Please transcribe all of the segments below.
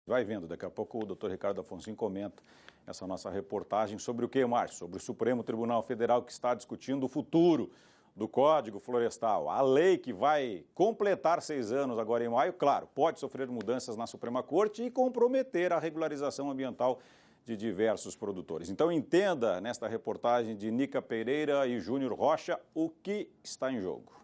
Vai vendo, daqui a pouco o doutor Ricardo Afonso comenta essa nossa reportagem sobre o que, Márcio? Sobre o Supremo Tribunal Federal que está discutindo o futuro do Código Florestal. A lei que vai completar 6 anos agora em maio, claro, pode sofrer mudanças na Suprema Corte e comprometer a regularização ambiental de diversos produtores. Então entenda nesta reportagem de Nica Pereira e Júnior Rocha o que está em jogo.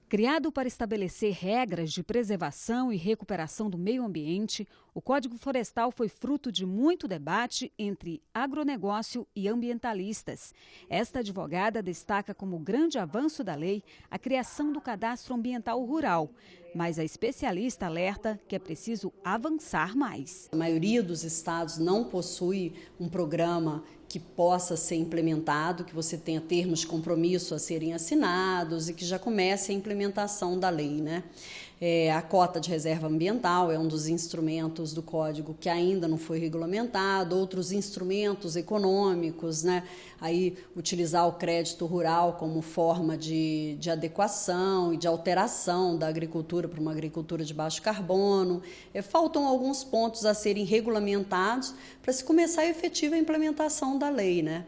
Criado para estabelecer regras de preservação e recuperação do meio ambiente, o Código Florestal foi fruto de muito debate entre agronegócio e ambientalistas. Esta advogada destaca como grande avanço da lei a criação do Cadastro Ambiental Rural, mas a especialista alerta que é preciso avançar mais. A maioria dos estados não possui um programa que possa ser implementado, que você tenha termos de compromisso a serem assinados e que já comece a implementação da lei, né? A cota de reserva ambiental é um dos instrumentos do Código que ainda não foi regulamentado, outros instrumentos econômicos, né? Aí utilizar o crédito rural como forma de adequação e de alteração da agricultura para uma agricultura de baixo carbono. Faltam alguns pontos a serem regulamentados para se começar a efetiva implementação da lei, né?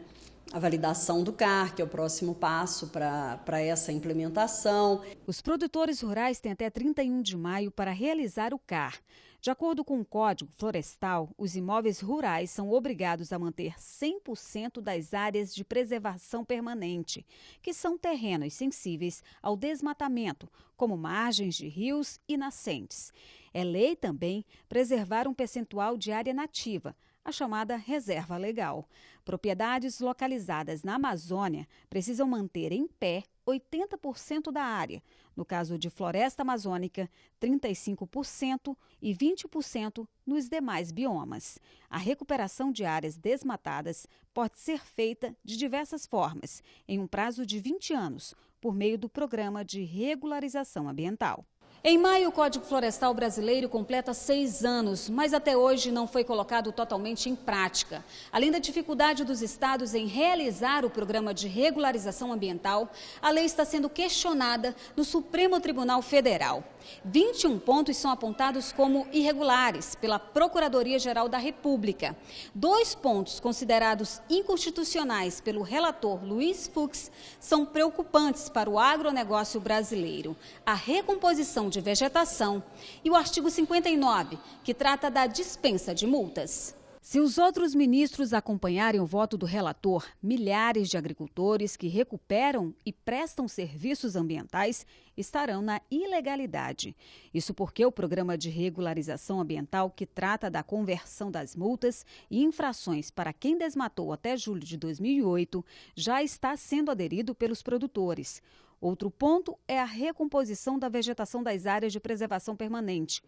A validação do CAR, que é o próximo passo para essa implementação. Os produtores rurais têm até 31 de maio para realizar o CAR. De acordo com o Código Florestal, os imóveis rurais são obrigados a manter 100% das áreas de preservação permanente, que são terrenos sensíveis ao desmatamento, como margens de rios e nascentes. É lei também preservar um percentual de área nativa, a chamada reserva legal. Propriedades localizadas na Amazônia precisam manter em pé 80% da área. No caso de floresta amazônica, 35% e 20% nos demais biomas. A recuperação de áreas desmatadas pode ser feita de diversas formas, em um prazo de 20 anos, por meio do Programa de Regularização Ambiental. Em maio, o Código Florestal brasileiro completa 6 anos, mas até hoje não foi colocado totalmente em prática. Além da dificuldade dos estados em realizar o programa de regularização ambiental, a lei está sendo questionada no Supremo Tribunal Federal. 21 pontos são apontados como irregulares pela Procuradoria-Geral da República. 2 pontos considerados inconstitucionais pelo relator Luiz Fux são preocupantes para o agronegócio brasileiro: a recomposição de vegetação e o artigo 59, que trata da dispensa de multas. Se os outros ministros acompanharem o voto do relator, milhares de agricultores que recuperam e prestam serviços ambientais estarão na ilegalidade. Isso porque o Programa de Regularização Ambiental, que trata da conversão das multas e infrações para quem desmatou até julho de 2008, já está sendo aderido pelos produtores. Outro ponto é a recomposição da vegetação das áreas de preservação permanente.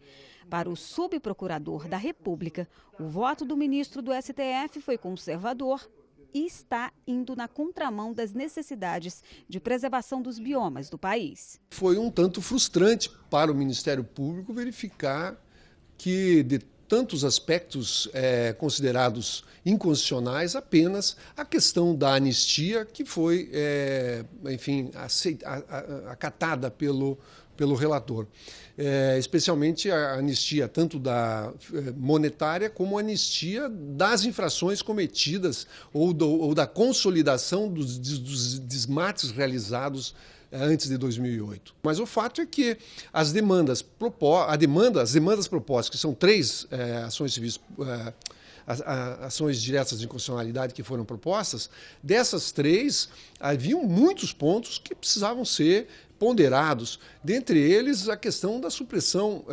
Para o subprocurador da República, o voto do ministro do STF foi conservador e está indo na contramão das necessidades de preservação dos biomas do país. Foi um tanto frustrante para o Ministério Público verificar que, de tantos aspectos considerados inconstitucionais, apenas a questão da anistia, que foi, acatada pelo relator. Especialmente a anistia tanto da monetária como a anistia das infrações cometidas ou da consolidação dos desmates realizados antes de 2008. Mas o fato é que as demandas propostas, que são 3 ações civis, ações diretas de inconstitucionalidade que foram propostas, dessas 3, haviam muitos pontos que precisavam ser ponderados, dentre eles a questão da supressão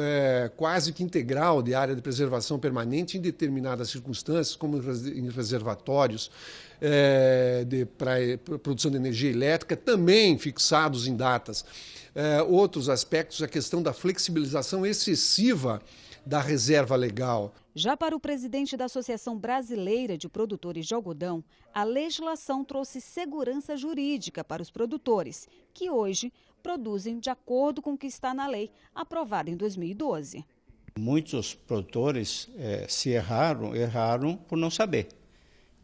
quase que integral de área de preservação permanente em determinadas circunstâncias, como em reservatórios para produção de energia elétrica, também fixados em datas. Outros aspectos, a questão da flexibilização excessiva da reserva legal. Já para o presidente da Associação Brasileira de Produtores de Algodão, a legislação trouxe segurança jurídica para os produtores, que hoje produzem de acordo com o que está na lei aprovada em 2012. Muitos produtores se erraram por não saber,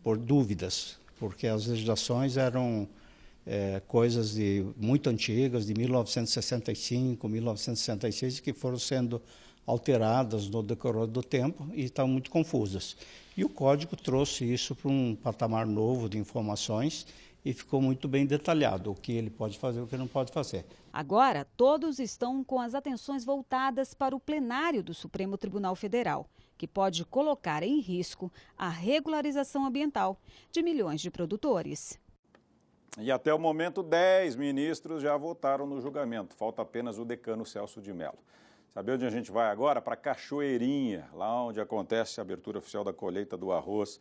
por dúvidas, porque as legislações eram coisas muito antigas, de 1965, 1966, que foram sendo alteradas no decorrer do tempo e estão muito confusas. E o código trouxe isso para um patamar novo de informações e ficou muito bem detalhado o que ele pode fazer e o que não pode fazer. Agora, todos estão com as atenções voltadas para o plenário do Supremo Tribunal Federal, que pode colocar em risco a regularização ambiental de milhões de produtores. E até o momento, 10 ministros já votaram no julgamento. Falta apenas o decano Celso de Mello. Saber onde a gente vai agora? Para Cachoeirinha, lá onde acontece a abertura oficial da colheita do arroz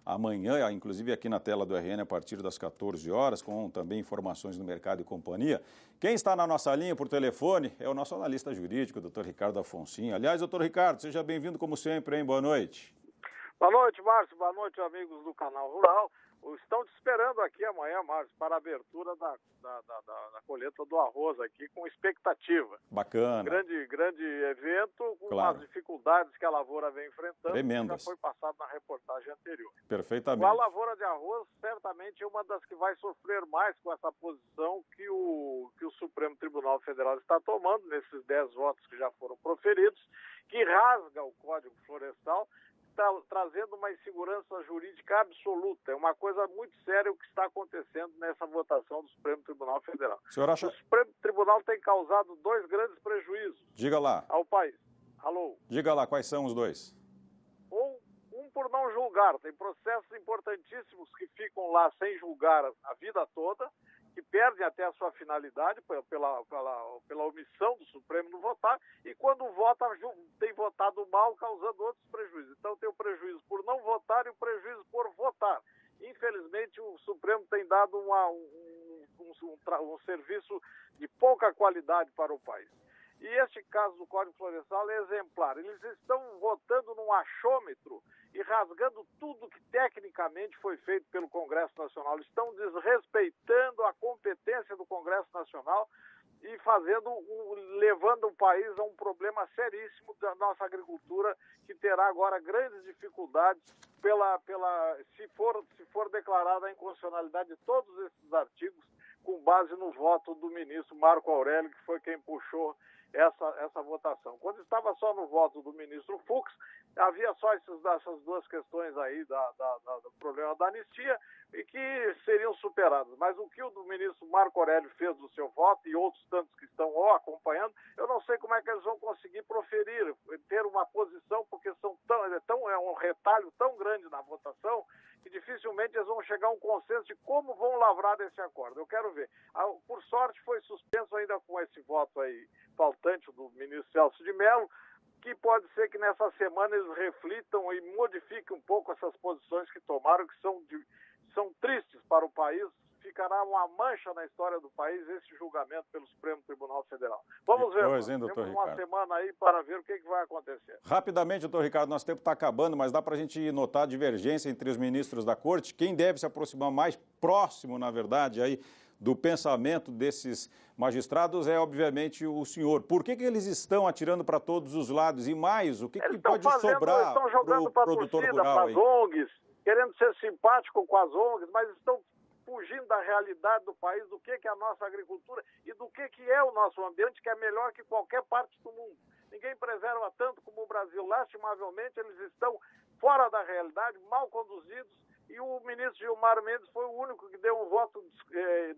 amanhã, inclusive aqui na tela do RN a partir das 14 horas, com também informações do mercado e companhia. Quem está na nossa linha por telefone é o nosso analista jurídico, doutor Ricardo Afonsinho. Aliás, doutor Ricardo, seja bem-vindo como sempre, hein? Boa noite. Boa noite, Márcio. Boa noite, amigos do Canal Rural. Estão te esperando aqui amanhã, Márcio, para a abertura da colheita do arroz aqui, com expectativa. Bacana. Grande evento, com claro. as dificuldades que a lavoura vem enfrentando. Tremendas. Já foi passado na reportagem anterior. Perfeitamente. A lavoura de arroz, certamente, é uma das que vai sofrer mais com essa posição que o Supremo Tribunal Federal está tomando, nesses 10 votos que já foram proferidos, que rasga o Código Florestal, trazendo uma insegurança jurídica absoluta. É uma coisa muito séria o que está acontecendo nessa votação do Supremo Tribunal Federal. O senhor acha... O Supremo Tribunal tem causado 2 grandes prejuízos. Diga lá. Ao país. Alô? Diga lá, quais são os 2? Um por não julgar. Tem processos importantíssimos que ficam lá sem julgar a vida toda, que perdem até a sua finalidade pela omissão do Supremo no votar, e quando vota, tem votado mal, causando outros prejuízos. Então tem o prejuízo por não votar e o prejuízo por votar. Infelizmente, o Supremo tem dado um serviço de pouca qualidade para o país. E este caso do Código Florestal é exemplar. Eles estão votando num achômetro e rasgando tudo que tecnicamente foi feito pelo Congresso Nacional. Eles estão desrespeitando a competência do Congresso Nacional e levando o país a um problema seríssimo da nossa agricultura, que terá agora grandes dificuldades se for declarada a inconstitucionalidade de todos esses artigos, com base no voto do ministro Marco Aurélio, que foi quem puxou essa votação. Quando estava só no voto do ministro Fux, havia só essas 2 questões aí do problema da anistia e que seriam superadas. Mas o que o do ministro Marco Aurélio fez do seu voto e outros tantos que estão acompanhando, eu não sei como é que eles vão conseguir proferir, ter uma posição, porque é um retalho tão grande na votação que dificilmente eles vão chegar a um consenso de como vão lavrar esse acordo. Eu quero ver. Por sorte, foi suspenso ainda com esse voto aí faltante do ministro Celso de Mello, que pode ser que nessa semana eles reflitam e modifiquem um pouco essas posições que tomaram, que são tristes para o país. Ficará uma mancha na história do país esse julgamento pelo Supremo Tribunal Federal. Vamos ver, temos uma semana aí para ver o que vai acontecer. Rapidamente, doutor Ricardo, nosso tempo está acabando, mas dá para a gente notar a divergência entre os ministros da Corte. Quem deve se aproximar mais próximo, na verdade, aí do pensamento desses magistrados é, obviamente, o senhor. Por que eles estão atirando para todos os lados? E mais, o que pode sobrar para o produtor rural? Para as ONGs, querendo ser simpático com as ONGs, mas estão fugindo da realidade do país, do que é a nossa agricultura e do que é o nosso ambiente, que é melhor que qualquer parte do mundo. Ninguém preserva tanto como o Brasil. Lastimavelmente, eles estão fora da realidade, mal conduzidos, e o ministro Gilmar Mendes foi o único que deu um voto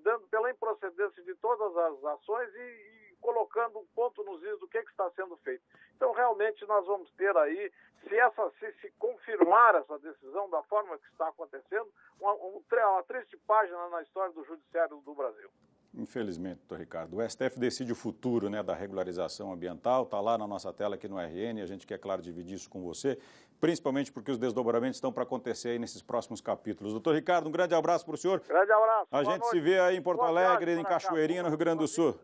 dando pela improcedência de todas as ações e colocando um ponto nos is do que está sendo feito. Então, realmente, nós vamos ter aí, se confirmar essa decisão da forma que está acontecendo, uma triste página na história do judiciário do Brasil. Infelizmente, doutor Ricardo. O STF decide o futuro, né, da regularização ambiental, está lá na nossa tela aqui no RN, a gente quer, claro, dividir isso com você, principalmente porque os desdobramentos estão para acontecer aí nesses próximos capítulos. Doutor Ricardo, um grande abraço para o senhor. Grande abraço. A gente se vê aí em Porto Alegre, em Cachoeirinha, no Rio Grande do Sul.